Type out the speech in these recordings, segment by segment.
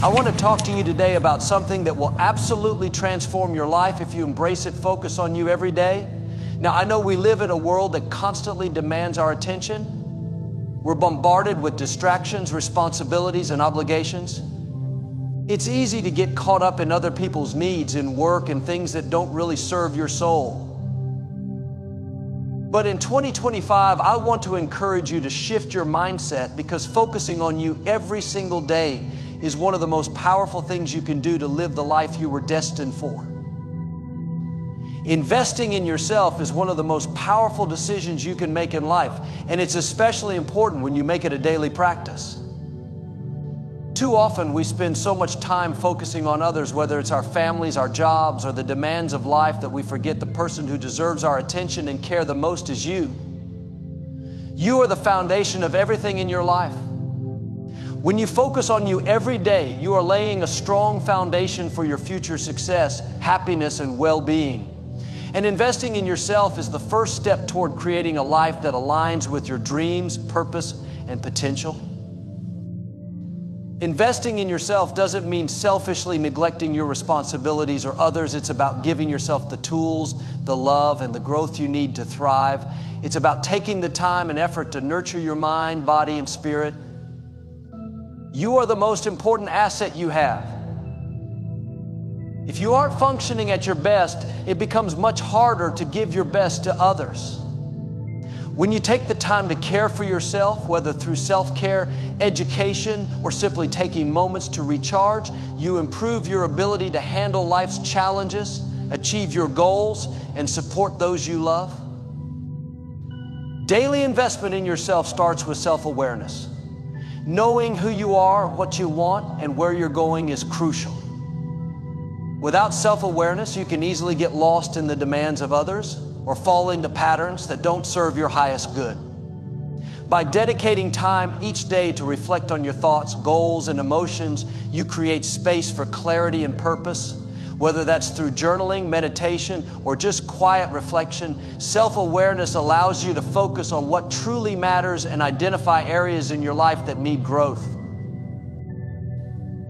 I want to talk to you today about something that will absolutely transform your life if you embrace it, focus on you every day. Now, I know we live in a world that constantly demands our attention. We're bombarded with distractions, responsibilities, and obligations. It's easy to get caught up in other people's needs in work and things that don't really serve your soul. But in 2025, I want to encourage you to shift your mindset, because focusing on you every single day is one of the most powerful things you can do to live the life you were destined for. Investing in yourself is one of the most powerful decisions you can make in life, and it's especially important when you make it a daily practice. Too often we spend so much time focusing on others, whether it's our families, our jobs, or the demands of life, that we forget the person who deserves our attention and care the most is you. You are the foundation of everything in your life. When you focus on you every day, you are laying a strong foundation for your future success, happiness, and well-being. And investing in yourself is the first step toward creating a life that aligns with your dreams, purpose, and potential. Investing in yourself doesn't mean selfishly neglecting your responsibilities or others. It's about giving yourself the tools, the love, and the growth you need to thrive. It's about taking the time and effort to nurture your mind, body, and spirit. You are the most important asset you have. If you aren't functioning at your best, it becomes much harder to give your best to others. When you take the time to care for yourself, whether through self-care, education, or simply taking moments to recharge, you improve your ability to handle life's challenges, achieve your goals, and support those you love. Daily investment in yourself starts with self-awareness. Knowing who you are, what you want, and where you're going is crucial. Without self-awareness, you can easily get lost in the demands of others or fall into patterns that don't serve your highest good. By dedicating time each day to reflect on your thoughts, goals, and emotions, you create space for clarity and purpose. Whether that's through journaling, meditation, or just quiet reflection, self-awareness allows you to focus on what truly matters and identify areas in your life that need growth.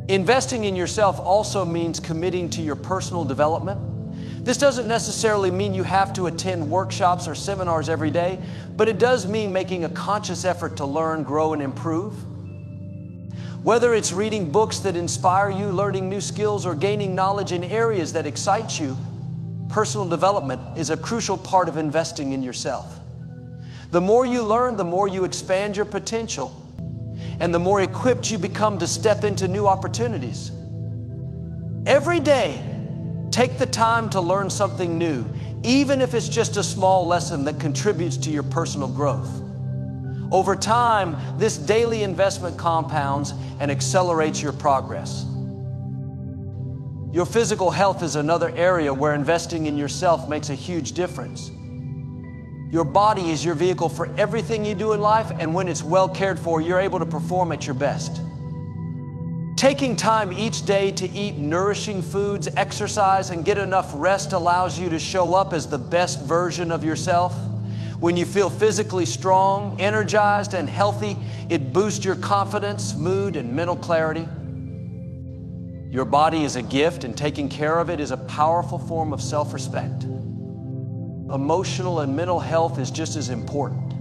Investing in yourself also means committing to your personal development. This doesn't necessarily mean you have to attend workshops or seminars every day, but it does mean making a conscious effort to learn, grow, and improve. Whether it's reading books that inspire you, learning new skills, or gaining knowledge in areas that excite you, personal development is a crucial part of investing in yourself. The more you learn, the more you expand your potential, and the more equipped you become to step into new opportunities. Every day, take the time to learn something new, even if it's just a small lesson that contributes to your personal growth. Over time, this daily investment compounds and accelerates your progress. Your physical health is another area where investing in yourself makes a huge difference. Your body is your vehicle for everything you do in life, and when it's well cared for, you're able to perform at your best. Taking time each day to eat nourishing foods, exercise, and get enough rest allows you to show up as the best version of yourself. When you feel physically strong, energized, and healthy, it boosts your confidence, mood, and mental clarity. Your body is a gift, and taking care of it is a powerful form of self-respect. Emotional and mental health is just as important.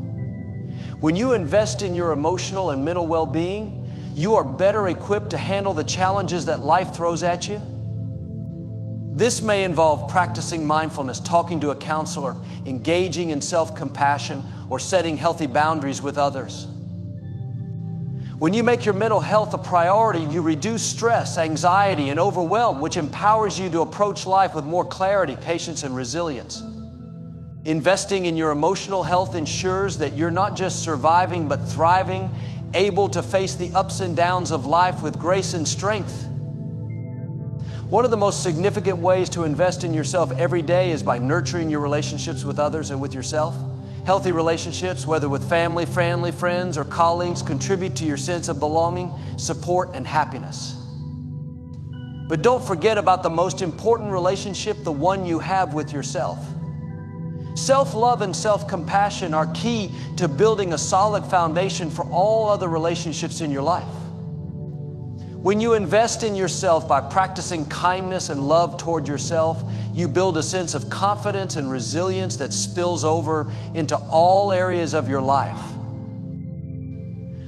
When you invest in your emotional and mental well-being, you are better equipped to handle the challenges that life throws at you. This may involve practicing mindfulness, talking to a counselor, engaging in self-compassion, or setting healthy boundaries with others. When you make your mental health a priority, you reduce stress, anxiety, and overwhelm, which empowers you to approach life with more clarity, patience, and resilience. Investing in your emotional health ensures that you're not just surviving, but thriving, able to face the ups and downs of life with grace and strength. One of the most significant ways to invest in yourself every day is by nurturing your relationships with others and with yourself. Healthy relationships, whether with family, friends, or colleagues, contribute to your sense of belonging, support, and happiness. But don't forget about the most important relationship, the one you have with yourself. Self-love and self-compassion are key to building a solid foundation for all other relationships in your life. When you invest in yourself by practicing kindness and love toward yourself, you build a sense of confidence and resilience that spills over into all areas of your life.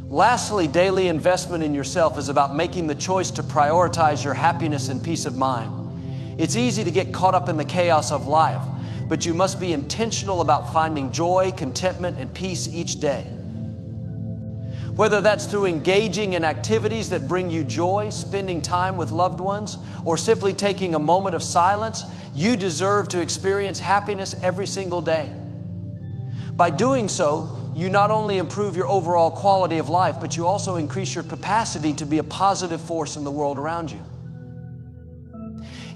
Lastly, daily investment in yourself is about making the choice to prioritize your happiness and peace of mind. It's easy to get caught up in the chaos of life, but you must be intentional about finding joy, contentment, and peace each day. Whether that's through engaging in activities that bring you joy, spending time with loved ones, or simply taking a moment of silence, you deserve to experience happiness every single day. By doing so, you not only improve your overall quality of life, but you also increase your capacity to be a positive force in the world around you.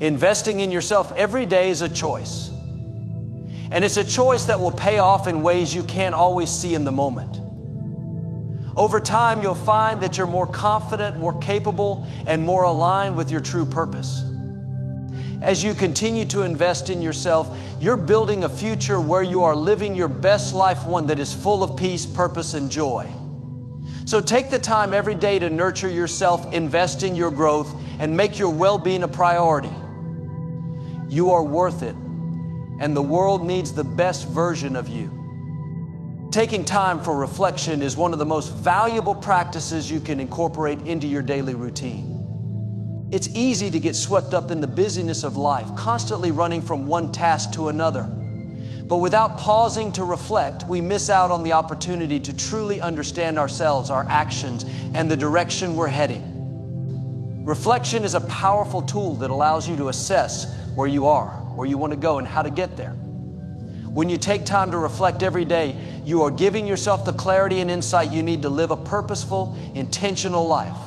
Investing in yourself every day is a choice. And it's a choice that will pay off in ways you can't always see in the moment. Over time, you'll find that you're more confident, more capable, and more aligned with your true purpose. As you continue to invest in yourself, you're building a future where you are living your best life, one that is full of peace, purpose, and joy. So take the time every day to nurture yourself, invest in your growth, and make your well-being a priority. You are worth it, and the world needs the best version of you. Taking time for reflection is one of the most valuable practices you can incorporate into your daily routine. It's easy to get swept up in the busyness of life, constantly running from one task to another. But without pausing to reflect, we miss out on the opportunity to truly understand ourselves, our actions, and the direction we're heading. Reflection is a powerful tool that allows you to assess where you are, where you want to go, and how to get there. When you take time to reflect every day, you are giving yourself the clarity and insight you need to live a purposeful, intentional life.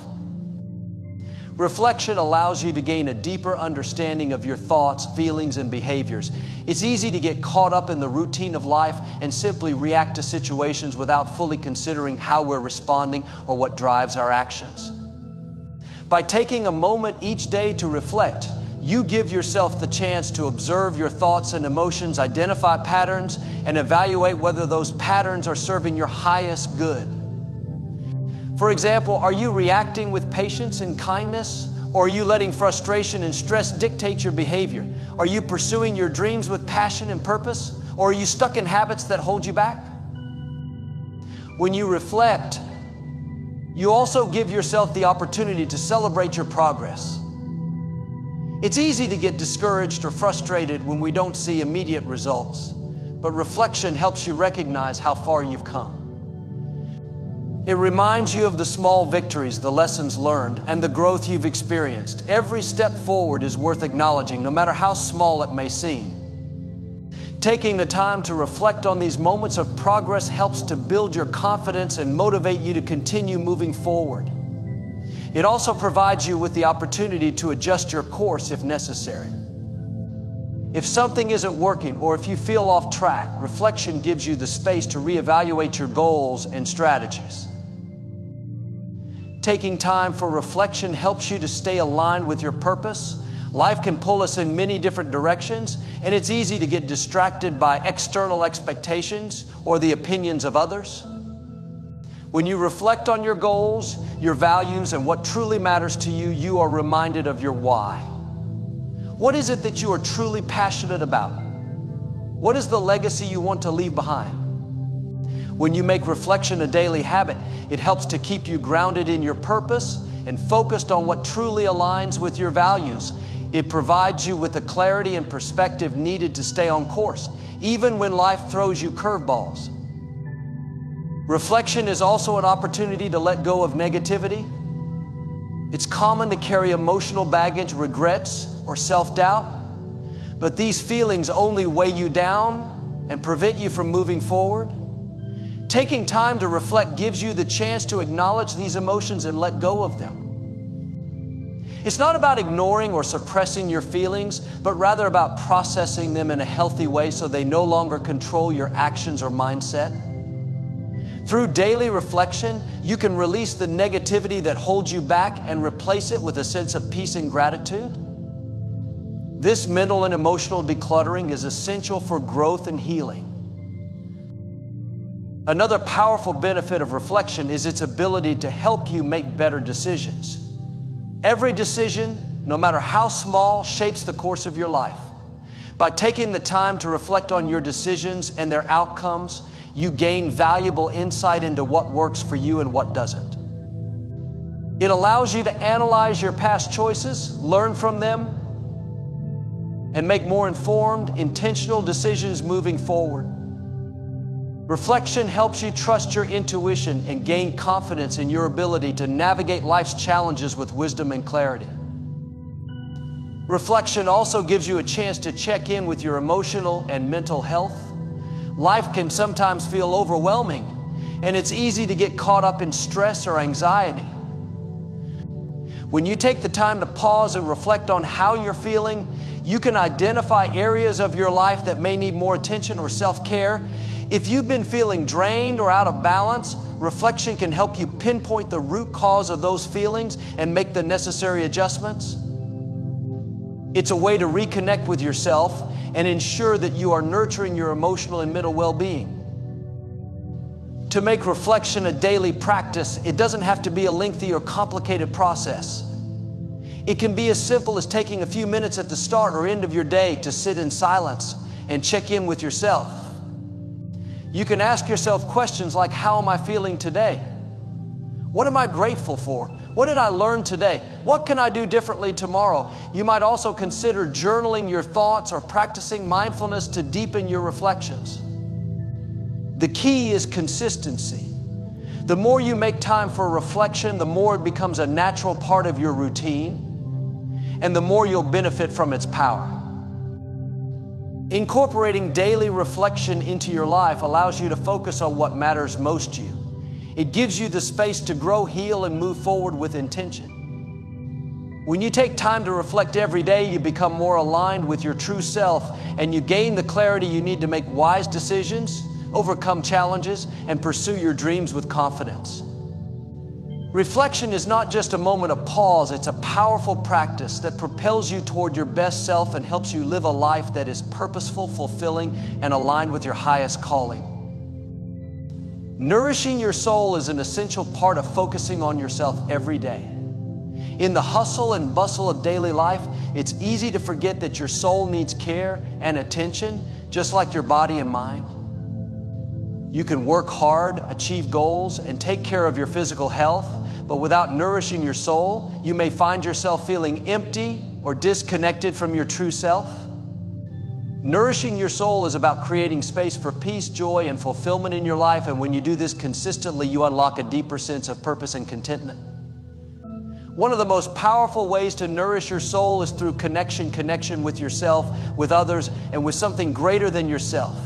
Reflection allows you to gain a deeper understanding of your thoughts, feelings, and behaviors. It's easy to get caught up in the routine of life and simply react to situations without fully considering how we're responding or what drives our actions. By taking a moment each day to reflect, you give yourself the chance to observe your thoughts and emotions, identify patterns, and evaluate whether those patterns are serving your highest good. For example, are you reacting with patience and kindness, or are you letting frustration and stress dictate your behavior? Are you pursuing your dreams with passion and purpose, or are you stuck in habits that hold you back? When you reflect, you also give yourself the opportunity to celebrate your progress. It's easy to get discouraged or frustrated when we don't see immediate results, but reflection helps you recognize how far you've come. It reminds you of the small victories, the lessons learned, and the growth you've experienced. Every step forward is worth acknowledging, no matter how small it may seem. Taking the time to reflect on these moments of progress helps to build your confidence and motivate you to continue moving forward. It also provides you with the opportunity to adjust your course if necessary. If something isn't working or if you feel off track, reflection gives you the space to reevaluate your goals and strategies. Taking time for reflection helps you to stay aligned with your purpose. Life can pull us in many different directions, and it's easy to get distracted by external expectations or the opinions of others. When you reflect on your goals, your values, and what truly matters to you, you are reminded of your why. What is it that you are truly passionate about? What is the legacy you want to leave behind? When you make reflection a daily habit, it helps to keep you grounded in your purpose and focused on what truly aligns with your values. It provides you with the clarity and perspective needed to stay on course, even when life throws you curveballs. Reflection is also an opportunity to let go of negativity. It's common to carry emotional baggage, regrets, or self-doubt, but these feelings only weigh you down and prevent you from moving forward. Taking time to reflect gives you the chance to acknowledge these emotions and let go of them. It's not about ignoring or suppressing your feelings, but rather about processing them in a healthy way so they no longer control your actions or mindset. Through daily reflection, you can release the negativity that holds you back and replace it with a sense of peace and gratitude. This mental and emotional decluttering is essential for growth and healing. Another powerful benefit of reflection is its ability to help you make better decisions. Every decision, no matter how small, shapes the course of your life. By taking the time to reflect on your decisions and their outcomes, you gain valuable insight into what works for you and what doesn't. It allows you to analyze your past choices, learn from them, and make more informed, intentional decisions moving forward. Reflection helps you trust your intuition and gain confidence in your ability to navigate life's challenges with wisdom and clarity. Reflection also gives you a chance to check in with your emotional and mental health. Life can sometimes feel overwhelming, and it's easy to get caught up in stress or anxiety. When you take the time to pause and reflect on how you're feeling, you can identify areas of your life that may need more attention or self-care. If you've been feeling drained or out of balance, reflection can help you pinpoint the root cause of those feelings and make the necessary adjustments. It's a way to reconnect with yourself and ensure that you are nurturing your emotional and mental well-being. To make reflection a daily practice, it doesn't have to be a lengthy or complicated process. It can be as simple as taking a few minutes at the start or end of your day to sit in silence and check in with yourself. You can ask yourself questions like, how am I feeling today? What am I grateful for? What did I learn today? What can I do differently tomorrow? You might also consider journaling your thoughts or practicing mindfulness to deepen your reflections. The key is consistency. The more you make time for reflection, the more it becomes a natural part of your routine, and the more you'll benefit from its power. Incorporating daily reflection into your life allows you to focus on what matters most to you. It gives you the space to grow, heal, and move forward with intention. When you take time to reflect every day, you become more aligned with your true self, and you gain the clarity you need to make wise decisions, overcome challenges, and pursue your dreams with confidence. Reflection is not just a moment of pause, it's a powerful practice that propels you toward your best self and helps you live a life that is purposeful, fulfilling, and aligned with your highest calling. Nourishing your soul is an essential part of focusing on yourself every day. In the hustle and bustle of daily life, it's easy to forget that your soul needs care and attention, just like your body and mind. You can work hard, achieve goals, and take care of your physical health, but without nourishing your soul, you may find yourself feeling empty or disconnected from your true self. Nourishing your soul is about creating space for peace, joy, and fulfillment in your life, and when you do this consistently, you unlock a deeper sense of purpose and contentment. One of the most powerful ways to nourish your soul is through connection with yourself, with others, and with something greater than yourself.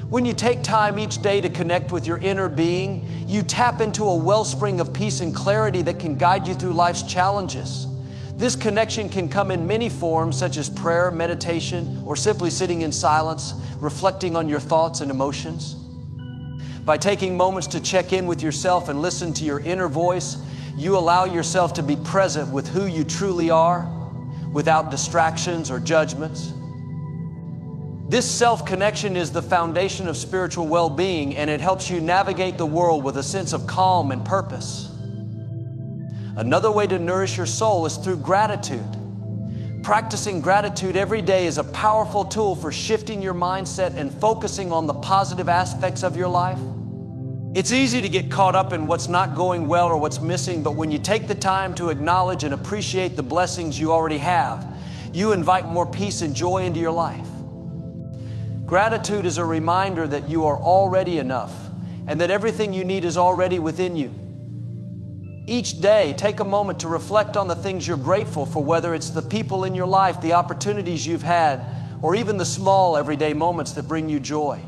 When you take time each day to connect with your inner being, you tap into a wellspring of peace and clarity that can guide you through life's challenges. This connection can come in many forms, such as prayer, meditation, or simply sitting in silence, reflecting on your thoughts and emotions. By taking moments to check in with yourself and listen to your inner voice, you allow yourself to be present with who you truly are, without distractions or judgments. This self-connection is the foundation of spiritual well-being, and it helps you navigate the world with a sense of calm and purpose. Another way to nourish your soul is through gratitude. Practicing gratitude every day is a powerful tool for shifting your mindset and focusing on the positive aspects of your life. It's easy to get caught up in what's not going well or what's missing, but when you take the time to acknowledge and appreciate the blessings you already have, you invite more peace and joy into your life. Gratitude is a reminder that you are already enough and that everything you need is already within you. Each day, take a moment to reflect on the things you're grateful for, whether it's the people in your life, the opportunities you've had, or even the small everyday moments that bring you joy.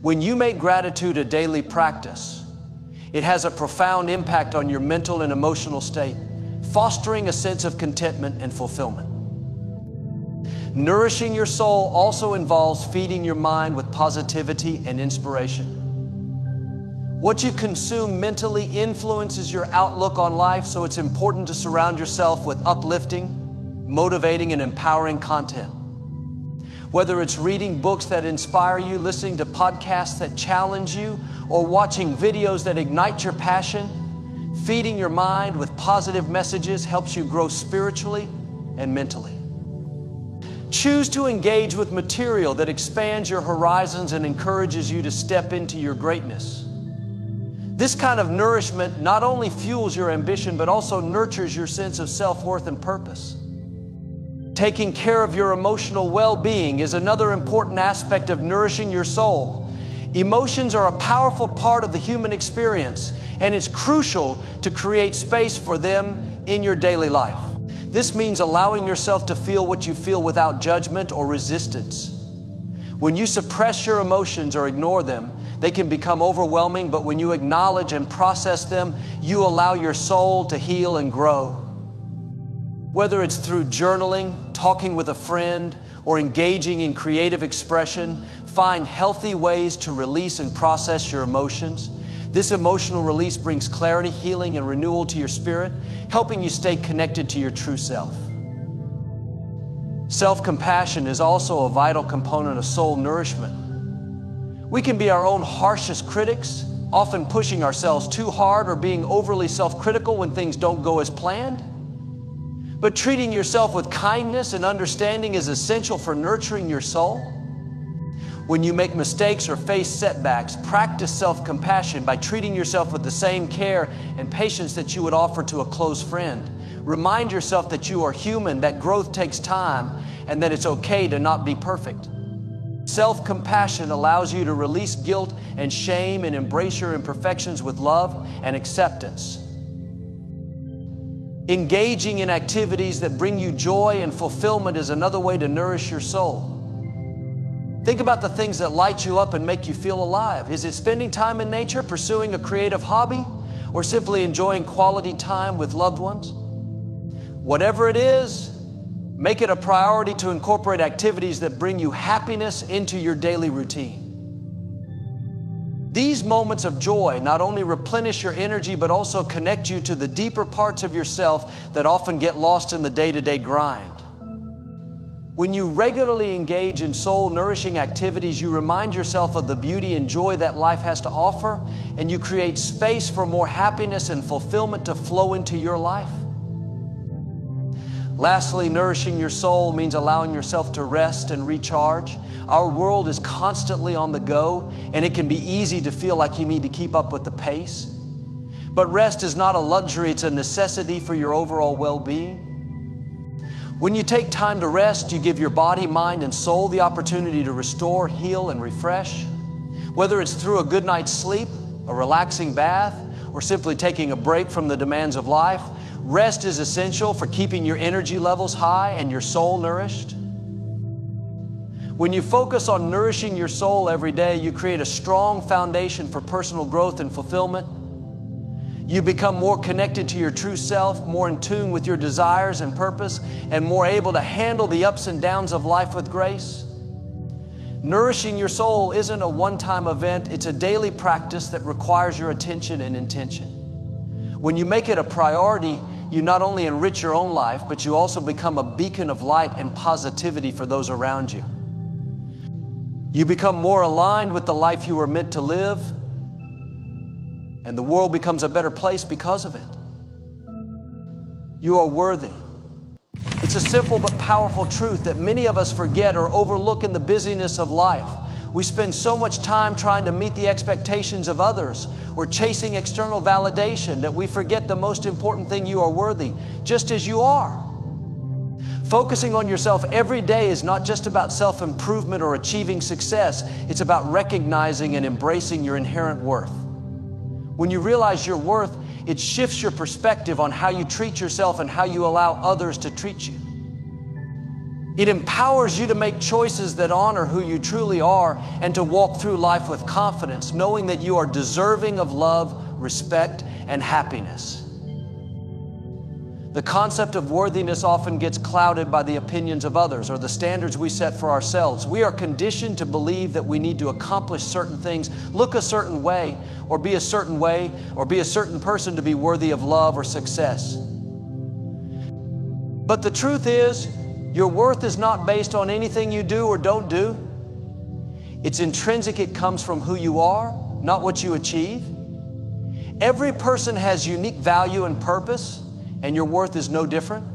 When you make gratitude a daily practice, it has a profound impact on your mental and emotional state, fostering a sense of contentment and fulfillment. Nourishing your soul also involves feeding your mind with positivity and inspiration. What you consume mentally influences your outlook on life, so it's important to surround yourself with uplifting, motivating, and empowering content. Whether it's reading books that inspire you, listening to podcasts that challenge you, or watching videos that ignite your passion, Feeding your mind with positive messages helps you grow spiritually and mentally. Choose to engage with material that expands your horizons and encourages you to step into your greatness. This kind of nourishment not only fuels your ambition, but also nurtures your sense of self-worth and purpose. Taking care of your emotional well-being is another important aspect of nourishing your soul. Emotions are a powerful part of the human experience, and it's crucial to create space for them in your daily life. This means allowing yourself to feel what you feel without judgment or resistance. When you suppress your emotions or ignore them, they can become overwhelming, but when you acknowledge and process them, you allow your soul to heal and grow. Whether it's through journaling, talking with a friend, or engaging in creative expression, find healthy ways to release and process your emotions. This emotional release brings clarity, healing, and renewal to your spirit, helping you stay connected to your true self. Self-compassion is also a vital component of soul nourishment. We can be our own harshest critics, often pushing ourselves too hard or being overly self-critical when things don't go as planned. But treating yourself with kindness and understanding is essential for nurturing your soul. When you make mistakes or face setbacks, practice self-compassion by treating yourself with the same care and patience that you would offer to a close friend. Remind yourself that you are human, that growth takes time, and that it's okay to not be perfect. Self-compassion allows you to release guilt and shame and embrace your imperfections with love and acceptance. Engaging in activities that bring you joy and fulfillment is another way to nourish your soul. Think about the things that light you up and make you feel alive. Is it spending time in nature, pursuing a creative hobby, or simply enjoying quality time with loved ones? Whatever it is, make it a priority to incorporate activities that bring you happiness into your daily routine. These moments of joy not only replenish your energy, but also connect you to the deeper parts of yourself that often get lost in the day-to-day grind. When you regularly engage in soul-nourishing activities, you remind yourself of the beauty and joy that life has to offer, and you create space for more happiness and fulfillment to flow into your life. Lastly, nourishing your soul means allowing yourself to rest and recharge. Our world is constantly on the go, and it can be easy to feel like you need to keep up with the pace. But rest is not a luxury, it's a necessity for your overall well-being. When you take time to rest, you give your body, mind, and soul the opportunity to restore, heal, and refresh. Whether it's through a good night's sleep, a relaxing bath, or simply taking a break from the demands of life, rest is essential for keeping your energy levels high and your soul nourished. When you focus on nourishing your soul every day, you create a strong foundation for personal growth and fulfillment. You become more connected to your true self, more in tune with your desires and purpose, and more able to handle the ups and downs of life with grace. Nourishing your soul isn't a one-time event, it's a daily practice that requires your attention and intention. When you make it a priority, you not only enrich your own life, but you also become a beacon of light and positivity for those around you. You become more aligned with the life you were meant to live, and the world becomes a better place because of it. You are worthy. It's a simple but powerful truth that many of us forget or overlook in the busyness of life. We spend so much time trying to meet the expectations of others or chasing external validation that we forget the most important thing: you are worthy, just as you are. Focusing on yourself every day is not just about self-improvement or achieving success. It's about recognizing and embracing your inherent worth. When you realize your worth, it shifts your perspective on how you treat yourself and how you allow others to treat you. It empowers you to make choices that honor who you truly are and to walk through life with confidence, knowing that you are deserving of love, respect, and happiness. The concept of worthiness often gets clouded by the opinions of others or the standards we set for ourselves. We are conditioned to believe that we need to accomplish certain things, look a certain way, or be a certain way, or be a certain person to be worthy of love or success. But the truth is, your worth is not based on anything you do or don't do. It's intrinsic. It comes from who you are, not what you achieve. Every person has unique value and purpose, and your worth is no different.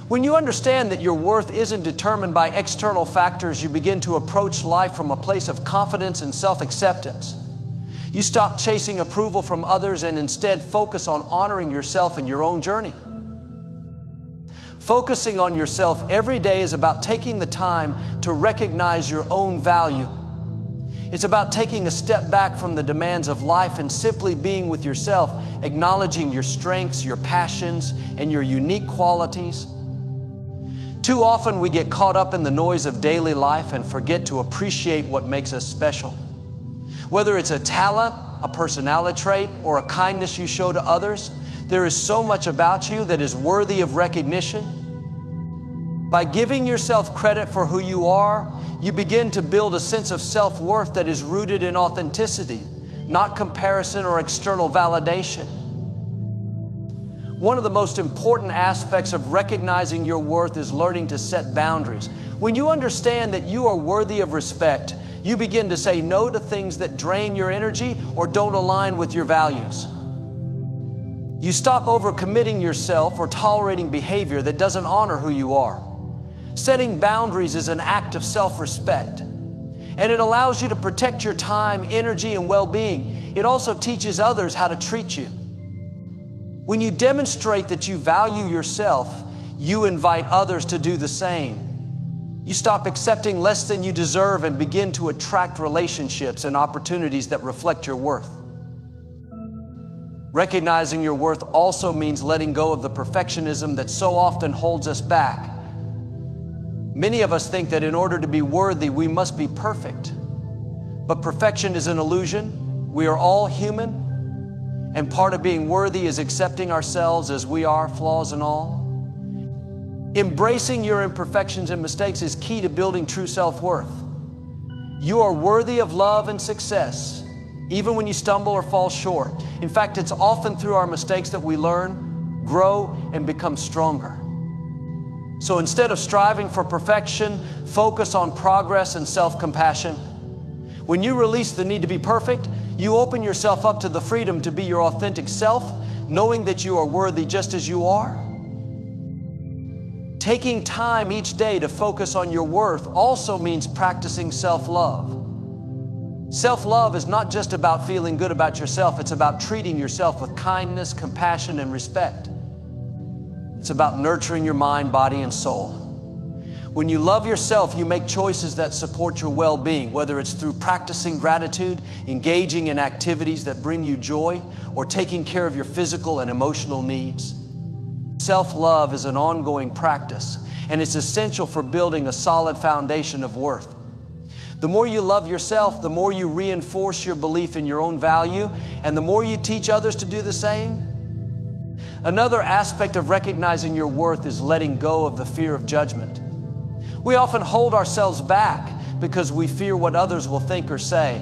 When you understand that your worth isn't determined by external factors, you begin to approach life from a place of confidence and self-acceptance. You stop chasing approval from others and instead focus on honoring yourself and your own journey. Focusing on yourself every day is about taking the time to recognize your own value. It's about taking a step back from the demands of life and simply being with yourself, acknowledging your strengths, your passions, and your unique qualities. Too often we get caught up in the noise of daily life and forget to appreciate what makes us special. Whether it's a talent, a personality trait, or a kindness you show to others, there is so much about you that is worthy of recognition. By giving yourself credit for who you are, you begin to build a sense of self-worth that is rooted in authenticity, not comparison or external validation. One of the most important aspects of recognizing your worth is learning to set boundaries. When you understand that you are worthy of respect, you begin to say no to things that drain your energy or don't align with your values. You stop overcommitting yourself or tolerating behavior that doesn't honor who you are. Setting boundaries is an act of self-respect, and it allows you to protect your time, energy, and well-being. It also teaches others how to treat you. When you demonstrate that you value yourself, you invite others to do the same. You stop accepting less than you deserve and begin to attract relationships and opportunities that reflect your worth. Recognizing your worth also means letting go of the perfectionism that so often holds us back. Many of us think that in order to be worthy, we must be perfect. But perfection is an illusion. We are all human, and part of being worthy is accepting ourselves as we are, flaws and all. Embracing your imperfections and mistakes is key to building true self-worth. You are worthy of love and success, even when you stumble or fall short. In fact, it's often through our mistakes that we learn, grow, and become stronger. So instead of striving for perfection, focus on progress and self-compassion. When you release the need to be perfect, you open yourself up to the freedom to be your authentic self, knowing that you are worthy just as you are. Taking time each day to focus on your worth also means practicing self-love. Self-love is not just about feeling good about yourself, it's about treating yourself with kindness, compassion, and respect. It's about nurturing your mind, body, and soul. When you love yourself, you make choices that support your well-being, whether it's through practicing gratitude, engaging in activities that bring you joy, or taking care of your physical and emotional needs. Self-love is an ongoing practice, and it's essential for building a solid foundation of worth. The more you love yourself, the more you reinforce your belief in your own value, and the more you teach others to do the same. Another aspect of recognizing your worth is letting go of the fear of judgment. We often hold ourselves back because we fear what others will think or say.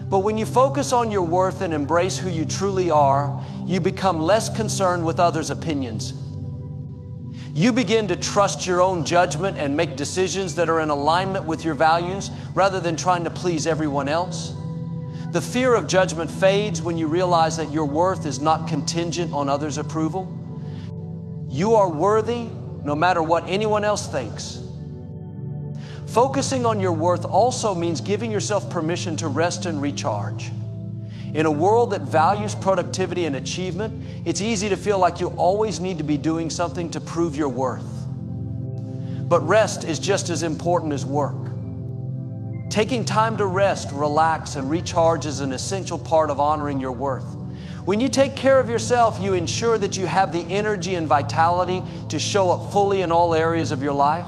But when you focus on your worth and embrace who you truly are, you become less concerned with others' opinions. You begin to trust your own judgment and make decisions that are in alignment with your values rather than trying to please everyone else. The fear of judgment fades when you realize that your worth is not contingent on others' approval. You are worthy no matter what anyone else thinks. Focusing on your worth also means giving yourself permission to rest and recharge. In a world that values productivity and achievement, it's easy to feel like you always need to be doing something to prove your worth. But rest is just as important as work. Taking time to rest, relax, and recharge is an essential part of honoring your worth. When you take care of yourself, you ensure that you have the energy and vitality to show up fully in all areas of your life.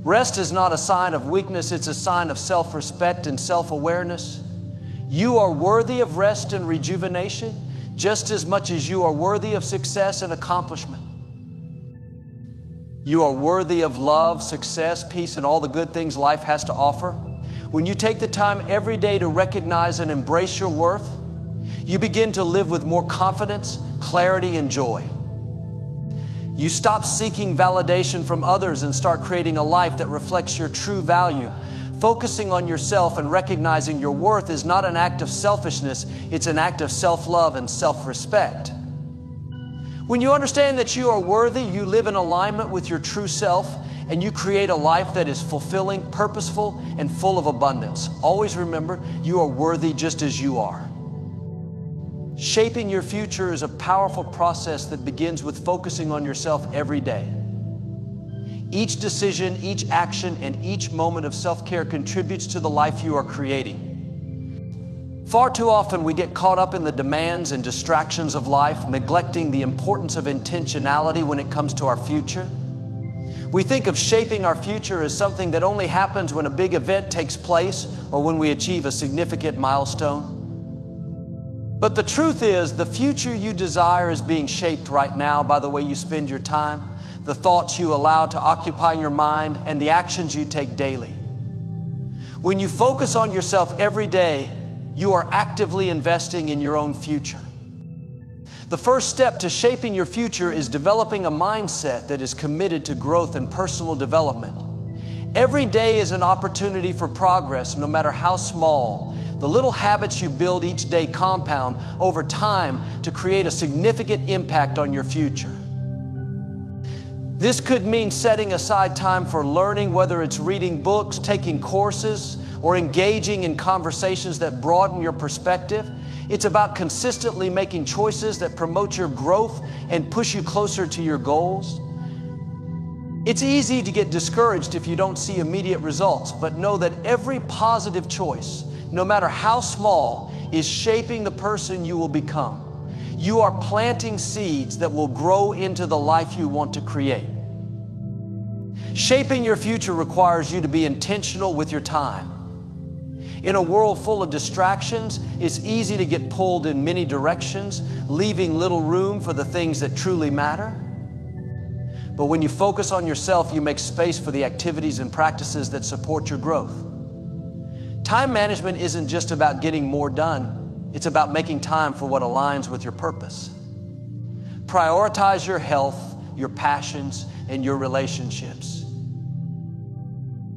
Rest is not a sign of weakness, it's a sign of self-respect and self-awareness. You are worthy of rest and rejuvenation just as much as you are worthy of success and accomplishment. You are worthy of love, success, peace, and all the good things life has to offer. When you take the time every day to recognize and embrace your worth, you begin to live with more confidence, clarity, and joy. You stop seeking validation from others and start creating a life that reflects your true value. Focusing on yourself and recognizing your worth is not an act of selfishness, it's an act of self-love and self-respect. When you understand that you are worthy, you live in alignment with your true self, and you create a life that is fulfilling, purposeful, and full of abundance. Always remember, you are worthy just as you are. Shaping your future is a powerful process that begins with focusing on yourself every day. Each decision, each action, and each moment of self-care contributes to the life you are creating. Far too often we get caught up in the demands and distractions of life, neglecting the importance of intentionality when it comes to our future. We think of shaping our future as something that only happens when a big event takes place or when we achieve a significant milestone. But the truth is, the future you desire is being shaped right now by the way you spend your time, the thoughts you allow to occupy your mind, and the actions you take daily. When you focus on yourself every day, you are actively investing in your own future. The first step to shaping your future is developing a mindset that is committed to growth and personal development. Every day is an opportunity for progress, no matter how small. The little habits you build each day compound over time to create a significant impact on your future. This could mean setting aside time for learning, whether it's reading books, taking courses, or engaging in conversations that broaden your perspective. It's about consistently making choices that promote your growth and push you closer to your goals. It's easy to get discouraged if you don't see immediate results, but know that every positive choice, no matter how small, is shaping the person you will become. You are planting seeds that will grow into the life you want to create. Shaping your future requires you to be intentional with your time. In a world full of distractions, it's easy to get pulled in many directions, leaving little room for the things that truly matter. But when you focus on yourself, you make space for the activities and practices that support your growth. Time management isn't just about getting more done. It's about making time for what aligns with your purpose. Prioritize your health, your passions, and your relationships.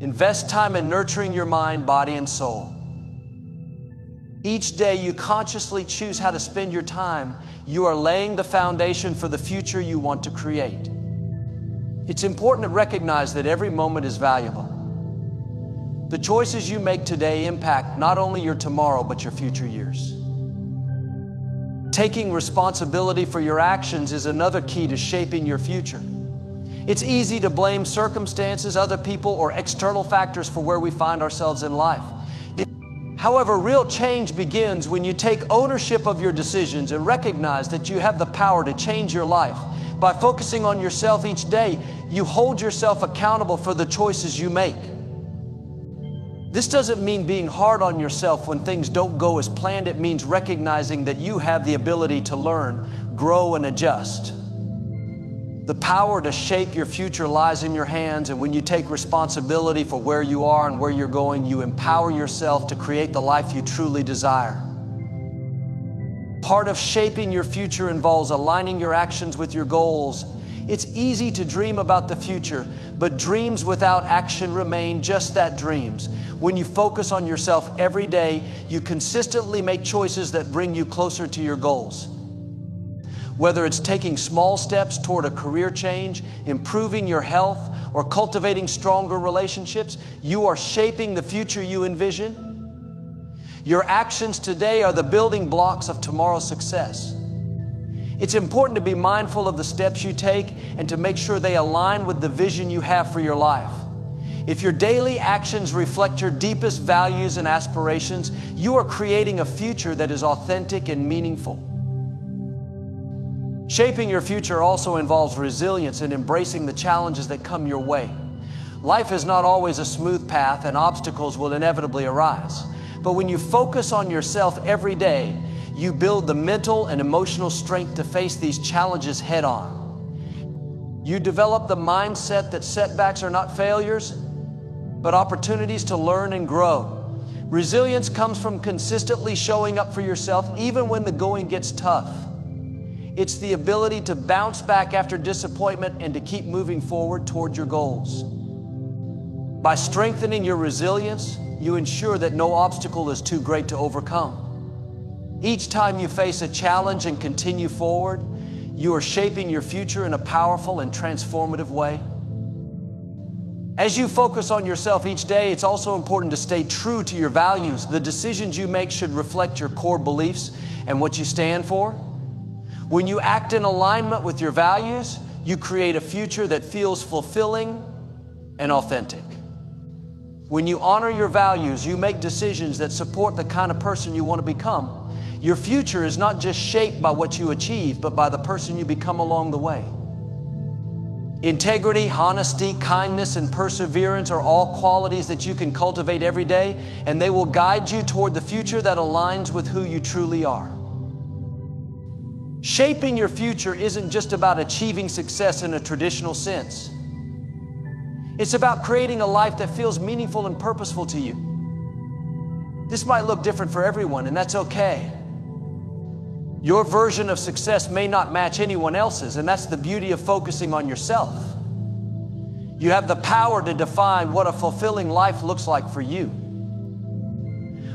Invest time in nurturing your mind, body, and soul. Each day you consciously choose how to spend your time. You are laying the foundation for the future you want to create. It's important to recognize that every moment is valuable. The choices you make today impact not only your tomorrow, but your future years. Taking responsibility for your actions is another key to shaping your future. It's easy to blame circumstances, other people, or external factors for where we find ourselves in life. However, real change begins when you take ownership of your decisions and recognize that you have the power to change your life. By focusing on yourself each day, you hold yourself accountable for the choices you make. This doesn't mean being hard on yourself when things don't go as planned. It means recognizing that you have the ability to learn, grow, and adjust. The power to shape your future lies in your hands, and when you take responsibility for where you are and where you're going, you empower yourself to create the life you truly desire. Part of shaping your future involves aligning your actions with your goals. It's easy to dream about the future, but dreams without action remain just that, dreams. When you focus on yourself every day, you consistently make choices that bring you closer to your goals. Whether it's taking small steps toward a career change, improving your health, or cultivating stronger relationships, you are shaping the future you envision. Your actions today are the building blocks of tomorrow's success. It's important to be mindful of the steps you take and to make sure they align with the vision you have for your life. If your daily actions reflect your deepest values and aspirations, you are creating a future that is authentic and meaningful. Shaping your future also involves resilience and embracing the challenges that come your way. Life is not always a smooth path, and obstacles will inevitably arise. But when you focus on yourself every day, you build the mental and emotional strength to face these challenges head on. You develop the mindset that setbacks are not failures, but opportunities to learn and grow. Resilience comes from consistently showing up for yourself even when the going gets tough. It's the ability to bounce back after disappointment and to keep moving forward toward your goals. By strengthening your resilience, you ensure that no obstacle is too great to overcome. Each time you face a challenge and continue forward, you are shaping your future in a powerful and transformative way. As you focus on yourself each day, it's also important to stay true to your values. The decisions you make should reflect your core beliefs and what you stand for. When you act in alignment with your values, you create a future that feels fulfilling and authentic. When you honor your values, you make decisions that support the kind of person you want to become. Your future is not just shaped by what you achieve, but by the person you become along the way. Integrity, honesty, kindness, and perseverance are all qualities that you can cultivate every day, and they will guide you toward the future that aligns with who you truly are. Shaping your future isn't just about achieving success in a traditional sense. It's about creating a life that feels meaningful and purposeful to you. This might look different for everyone, and that's okay. Your version of success may not match anyone else's, and that's the beauty of focusing on yourself. You have the power to define what a fulfilling life looks like for you.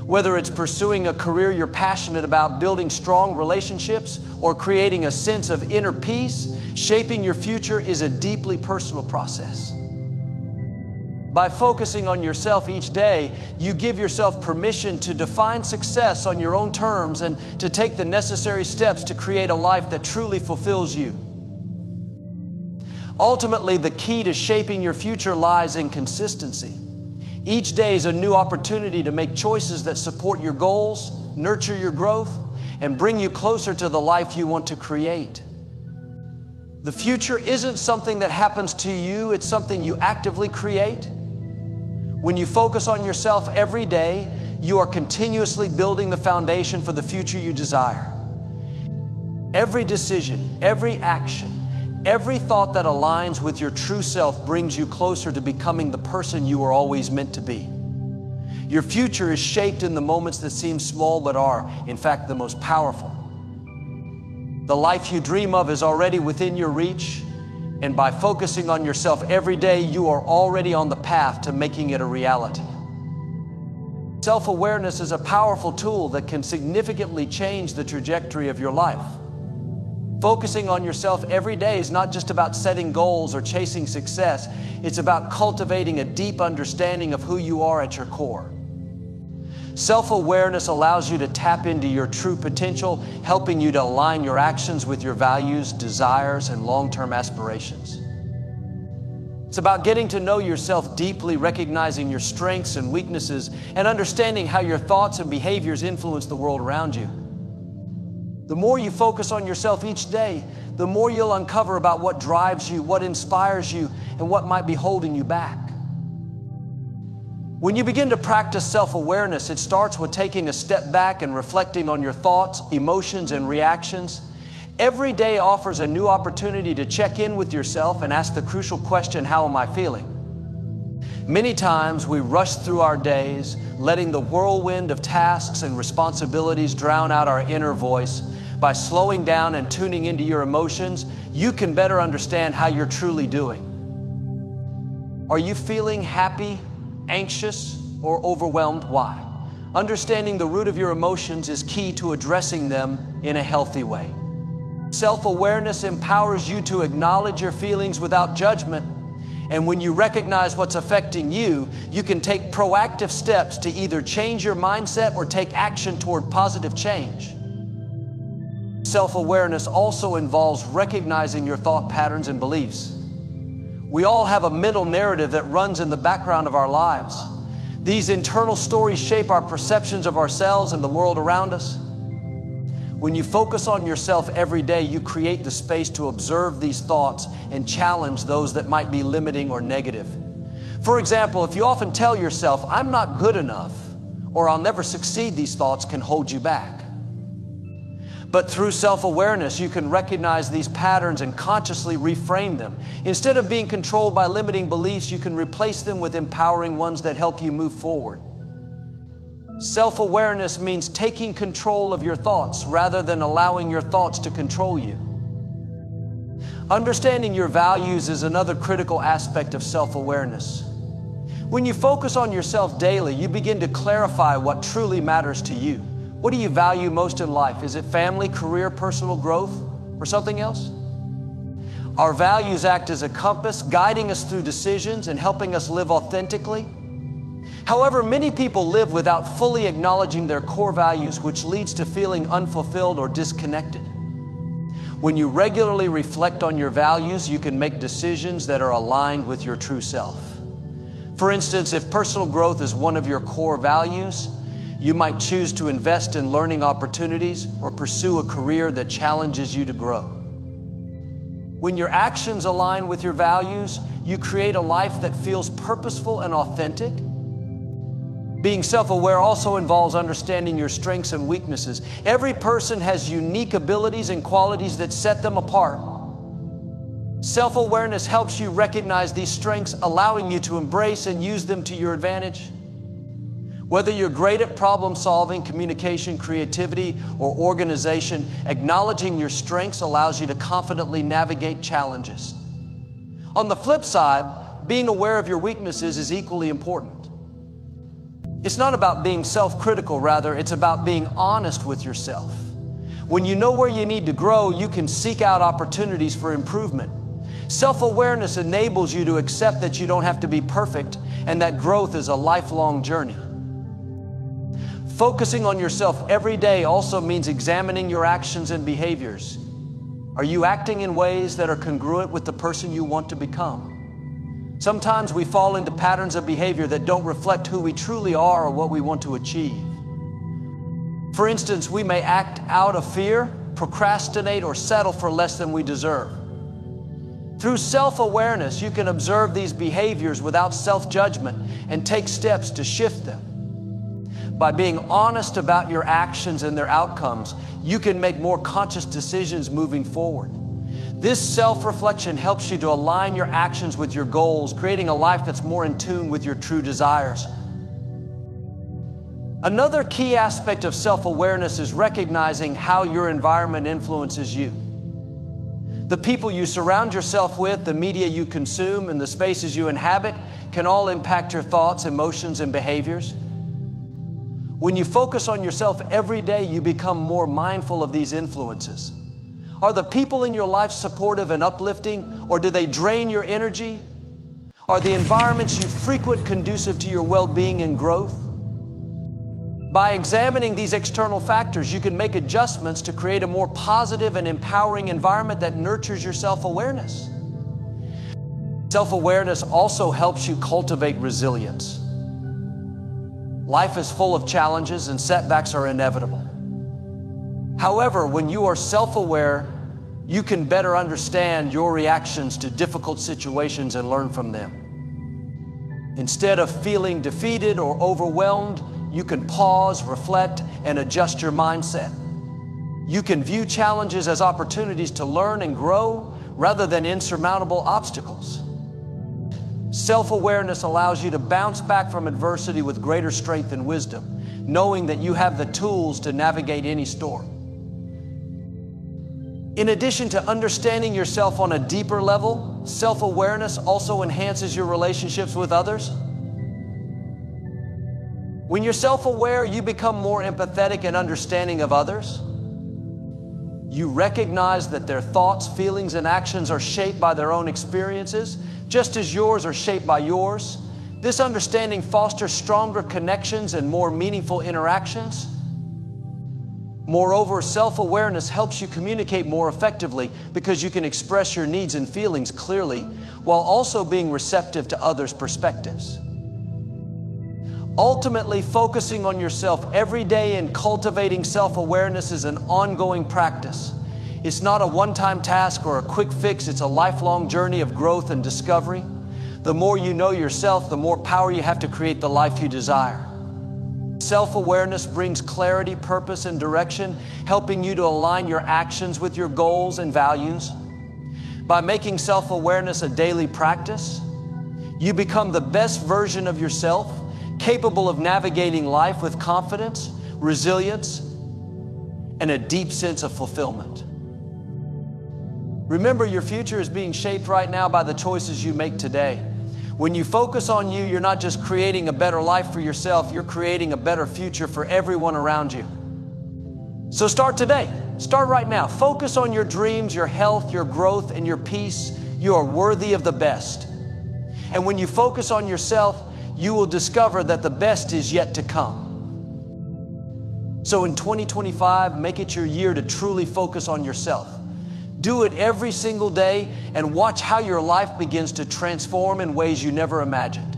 Whether it's pursuing a career you're passionate about, building strong relationships, or creating a sense of inner peace, shaping your future is a deeply personal process. By focusing on yourself each day, you give yourself permission to define success on your own terms and to take the necessary steps to create a life that truly fulfills you. Ultimately, the key to shaping your future lies in consistency. Each day is a new opportunity to make choices that support your goals, nurture your growth, and bring you closer to the life you want to create. The future isn't something that happens to you, it's something you actively create. When you focus on yourself every day, you are continuously building the foundation for the future you desire. Every decision, every action, every thought that aligns with your true self brings you closer to becoming the person you were always meant to be. Your future is shaped in the moments that seem small but are, in fact, the most powerful. The life you dream of is already within your reach, and by focusing on yourself every day, you are already on the path to making it a reality. Self-awareness is a powerful tool that can significantly change the trajectory of your life. Focusing on yourself every day is not just about setting goals or chasing success. It's about cultivating a deep understanding of who you are at your core. Self-awareness allows you to tap into your true potential, helping you to align your actions with your values, desires, and long-term aspirations. It's about getting to know yourself deeply, recognizing your strengths and weaknesses, and understanding how your thoughts and behaviors influence the world around you. The more you focus on yourself each day, the more you'll uncover about what drives you, what inspires you, and what might be holding you back. When you begin to practice self-awareness, it starts with taking a step back and reflecting on your thoughts, emotions, and reactions. Every day offers a new opportunity to check in with yourself and ask the crucial question, how am I feeling? Many times we rush through our days, letting the whirlwind of tasks and responsibilities drown out our inner voice. By slowing down and tuning into your emotions, you can better understand how you're truly doing. Are you feeling happy, anxious, or overwhelmed? Why? Understanding the root of your emotions is key to addressing them in a healthy way. Self-awareness empowers you to acknowledge your feelings without judgment. And when you recognize what's affecting you, you can take proactive steps to either change your mindset or take action toward positive change. Self-awareness also involves recognizing your thought patterns and beliefs. We all have a mental narrative that runs in the background of our lives. These internal stories shape our perceptions of ourselves and the world around us. When you focus on yourself every day, you create the space to observe these thoughts and challenge those that might be limiting or negative. For example, if you often tell yourself, I'm not good enough, or I'll never succeed, these thoughts can hold you back. But through self-awareness, you can recognize these patterns and consciously reframe them. Instead of being controlled by limiting beliefs, you can replace them with empowering ones that help you move forward. Self-awareness means taking control of your thoughts rather than allowing your thoughts to control you. Understanding your values is another critical aspect of self-awareness. When you focus on yourself daily, you begin to clarify what truly matters to you. What do you value most in life? Is it family, career, personal growth, or something else? Our values act as a compass, guiding us through decisions and helping us live authentically. However, many people live without fully acknowledging their core values, which leads to feeling unfulfilled or disconnected. When you regularly reflect on your values, you can make decisions that are aligned with your true self. For instance, if personal growth is one of your core values, you might choose to invest in learning opportunities or pursue a career that challenges you to grow. When your actions align with your values, you create a life that feels purposeful and authentic. Being self-aware also involves understanding your strengths and weaknesses. Every person has unique abilities and qualities that set them apart. Self-awareness helps you recognize these strengths, allowing you to embrace and use them to your advantage. Whether you're great at problem solving, communication, creativity, or organization, acknowledging your strengths allows you to confidently navigate challenges. On the flip side, being aware of your weaknesses is equally important. It's not about being self-critical, rather, it's about being honest with yourself. When you know where you need to grow, you can seek out opportunities for improvement. Self-awareness enables you to accept that you don't have to be perfect and that growth is a lifelong journey. Focusing on yourself every day also means examining your actions and behaviors. Are you acting in ways that are congruent with the person you want to become? Sometimes we fall into patterns of behavior that don't reflect who we truly are or what we want to achieve. For instance, we may act out of fear, procrastinate, or settle for less than we deserve. Through self-awareness, you can observe these behaviors without self-judgment and take steps to shift them. By being honest about your actions and their outcomes, you can make more conscious decisions moving forward. This self-reflection helps you to align your actions with your goals, creating a life that's more in tune with your true desires. Another key aspect of self-awareness is recognizing how your environment influences you. The people you surround yourself with, the media you consume, and the spaces you inhabit can all impact your thoughts, emotions, and behaviors. When you focus on yourself every day, you become more mindful of these influences. Are the people in your life supportive and uplifting, or do they drain your energy? Are the environments you frequent conducive to your well-being and growth? By examining these external factors, you can make adjustments to create a more positive and empowering environment that nurtures your self-awareness. Self-awareness also helps you cultivate resilience. Life is full of challenges and setbacks are inevitable. However, when you are self-aware, you can better understand your reactions to difficult situations and learn from them. Instead of feeling defeated or overwhelmed, you can pause, reflect, and adjust your mindset. You can view challenges as opportunities to learn and grow rather than insurmountable obstacles. Self-awareness allows you to bounce back from adversity with greater strength and wisdom, knowing that you have the tools to navigate any storm. In addition to understanding yourself on a deeper level, self-awareness also enhances your relationships with others. When you're self-aware, you become more empathetic and understanding of others. You recognize that their thoughts, feelings, and actions are shaped by their own experiences, just as yours are shaped by yours. This understanding fosters stronger connections and more meaningful interactions. Moreover, self-awareness helps you communicate more effectively because you can express your needs and feelings clearly while also being receptive to others' perspectives. Ultimately, focusing on yourself every day and cultivating self-awareness is an ongoing practice. It's not a one-time task or a quick fix, it's a lifelong journey of growth and discovery. The more you know yourself, the more power you have to create the life you desire. Self-awareness brings clarity, purpose, and direction, helping you to align your actions with your goals and values. By making self-awareness a daily practice, you become the best version of yourself, capable of navigating life with confidence, resilience, and a deep sense of fulfillment. Remember, your future is being shaped right now by the choices you make today. When you focus on you, you're not just creating a better life for yourself, you're creating a better future for everyone around you. So start today. Start right now. Focus on your dreams, your health, your growth, and your peace. You are worthy of the best. And when you focus on yourself, you will discover that the best is yet to come. So in 2025, make it your year to truly focus on yourself. Do it every single day and watch how your life begins to transform in ways you never imagined.